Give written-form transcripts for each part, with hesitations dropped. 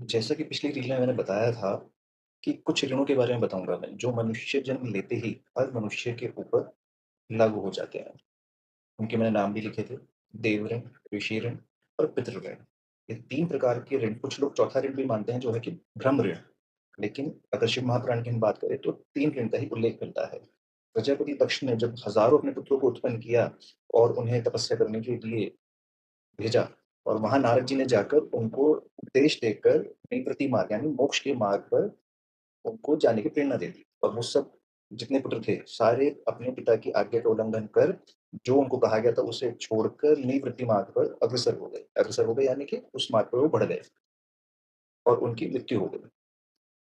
जैसा कि पिछली रील में मैंने बताया था कि कुछ ऋणों के बारे में बताऊँगा मैं, जो मनुष्य जन्म लेते ही हर मनुष्य के ऊपर लागू हो जाते हैं। उनके मैंने नाम भी लिखे थे, देव ऋण, ऋषि ऋण और पितृ ऋण। ये 3 प्रकार के ऋण, कुछ लोग चौथा ऋण भी मानते हैं जो है कि ब्रह्म ऋण। लेकिन अगर शिव महापुराण की हम बात करें तो 3 ऋण का ही उल्लेख मिलता है। प्रजापति दक्ष ने जब हज़ारों अपने पुत्रों को उत्पन्न किया और उन्हें तपस्या करने के लिए भेजा और वहाँ नारद जी ने जाकर उनको उपदेश देकर निवृत्ति मार्ग यानी मोक्ष के मार्ग पर उनको जाने की प्रेरणा दे दी। और वो सब जितने पुत्र थे, सारे अपने पिता की आज्ञा का उल्लंघन कर, जो उनको कहा गया था उसे छोड़कर निवृत्ति मार्ग पर अग्रसर हो गए। अग्रसर हो गए यानी कि उस मार्ग पर वो बढ़ गए और उनकी मृत्यु हो गई।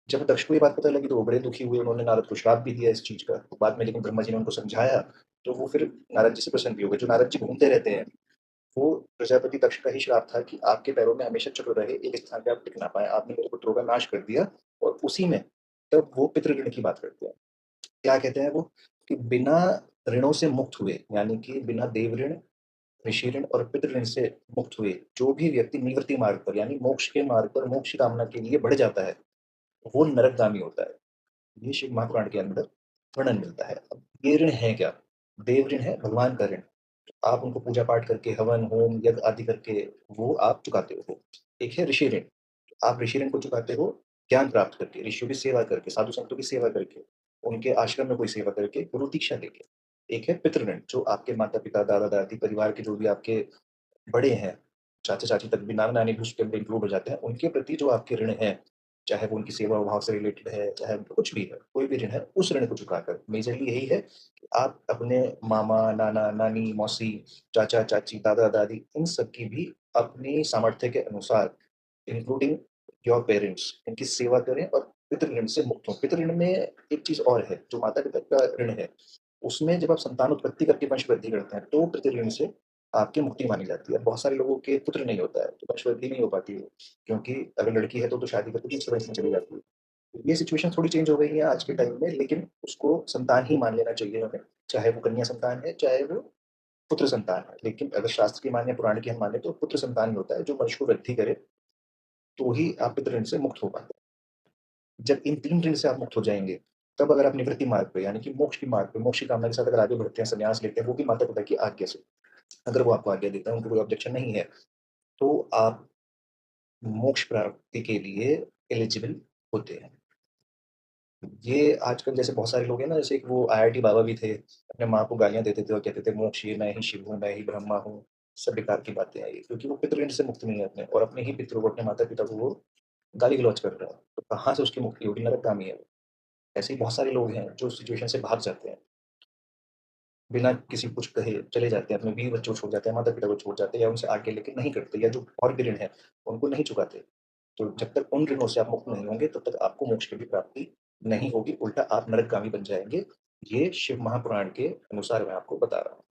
जब दक्ष को ये बात पता लगी तो वो बड़े दुखी हुए, उन्होंने नारद को श्राप भी दिया इस चीज़ का। तो बाद में लेकिन ब्रह्मा जी ने उनको समझाया, तो वो फिर नारद जी से प्रसन्न भी हो गए। जो नारद जी घूमते रहते हैं, वो प्रजापति दक्ष का ही श्राप था कि आपके पैरों में हमेशा चक्र रहे, एक स्थान पे आप टिक ना पाएँ। आपने मेरे पुत्रों का नाश कर दिया और उसी में तब वो पितृऋण की बात करते हैं। क्या कहते हैं वो? कि बिना ऋणों से मुक्त हुए, यानी कि बिना देव ऋण, ऋषि ऋण और पितृ ऋण से मुक्त हुए, जो भी व्यक्ति निवृत्ति मार्ग पर यानी मोक्ष के मार्ग पर मोक्ष की कामना के लिए बढ़ जाता है, वो नरकगामी होता है। ये शिव महापुराण के अंदर वर्णन मिलता है। अब ये ऋण है क्या? देव ऋण है भगवान का ऋण। आप उनको पूजा-पाठ करके, हवन, होम, यज्ञ आदि करके वो आप चुकाते हो। एक है ऋषि ऋण। आप ऋषि ऋण को चुकाते हो ज्ञान प्राप्त करके, ऋषियों की सेवा करके, साधु-संतों की सेवा करके, उनके आश्रम में कोई सेवा करके, गुरु दीक्षा लेके। एक है पितृ ऋण, जो आपके माता-पिता, दादा-दादी, परिवार के जो भी आपके बड़े हैं, चाचा-चाची तक भी, नाना-नानी भी उसके अंदर इंक्लूड हो जाते हैं। उनके प्रति जो आपके ऋण हैं, चाहे वो उनकी सेवा भाव से रिलेटेड है, चाहे उनका कुछ भी है, कोई भी ऋण है, उस ऋण को चुकाकर मेजरली यही है कि आप अपने मामा, नाना, नानी, मौसी, चाचा-चाची, दादा-दादी इन सब की भी अपनी सामर्थ्य के अनुसार इंक्लूडिंग योर पेरेंट्स इनकी सेवा करें और पितृ ऋण से मुक्त हों। पितृ ऋण में एक चीज़ और है, जो माता-पिता का ऋण है, उसमें जब आप संतान उत्पत्ति करके वंशवृद्धि करते हैं, तो पितृ ऋण से आपकी मुक्ति मानी जाती है। बहुत सारे लोगों के पुत्र नहीं होता है, तो वंशवृद्धि नहीं हो पाती है, क्योंकि अगर लड़की है तो शादी करके दूसरे वंश में चली जाती है। तो ये सिचुएशन थोड़ी चेंज हो गई है आज के टाइम में, लेकिन उसको संतान ही मान लेना चाहिए हमें, चाहे वो कन्या संतान है, चाहे वो पुत्र संतान है। लेकिन अगर शास्त्र की माने, पुराण की हम माने तो पुत्र संतान ही होता है, जो वंश को वृद्धि करे, तो ही आप पितृ ऋण से मुक्त हो पाते हैं। जब इन 3 ऋण से आप मुक्त हो जाएँगे, तब अगर आप निवृत्ति मार्ग पे यानी कि मोक्ष के मार्ग पे, मोक्ष की कामना के साथ अगर आगे बढ़ते हैं, संन्यास लेते हैं, वो भी माता-पिता की आज्ञा से। अगर वो आपको आज्ञा देता है, उनको कोई ऑब्जेक्शन नहीं है, तो आप मोक्ष प्राप्ति के लिए एलिजिबल होते हैं। ये आजकल जैसे बहुत सारे लोग हैं ना, जैसे एक वो आईआईटी बाबा भी थे, अपने माँ को गालियाँ देते थे और कहते थे, "मोक्ष ये मैं ही शिव हूँ, मैं ही ब्रह्मा हूँ।" सब बेकार की बातें हैं ये, क्योंकि वो पितृ ऋण से मुक्त नहीं है अपने और अपने ही पितरों को, अपने माता-पिता को वो गाली-गलौच कर रहा है। तो कहाँ से उसकी मुक्ति होगी? नरकगामी है वो। ऐसे ही बहुत सारे लोग हैं जो उस सिचुएशन से भाग जाते हैं, बिना किसी कुछ कहे चले जाते हैं, अपने बीवी बच्चों को छोड़ जाते हैं, माता-पिता को छोड़ जाते हैं या उनसे आगे लेके नहीं करते या जो और भी ऋण है, उनको नहीं चुकाते। तो जब तक उन ऋणों से आप मुक्त नहीं होंगे, तब तक आपको मोक्ष की भी प्राप्ति नहीं होगी, उल्टा आप नरकगामी बन जाएँगे। ये शिव महापुराण के अनुसार मैं आपको बता रहा हूँ।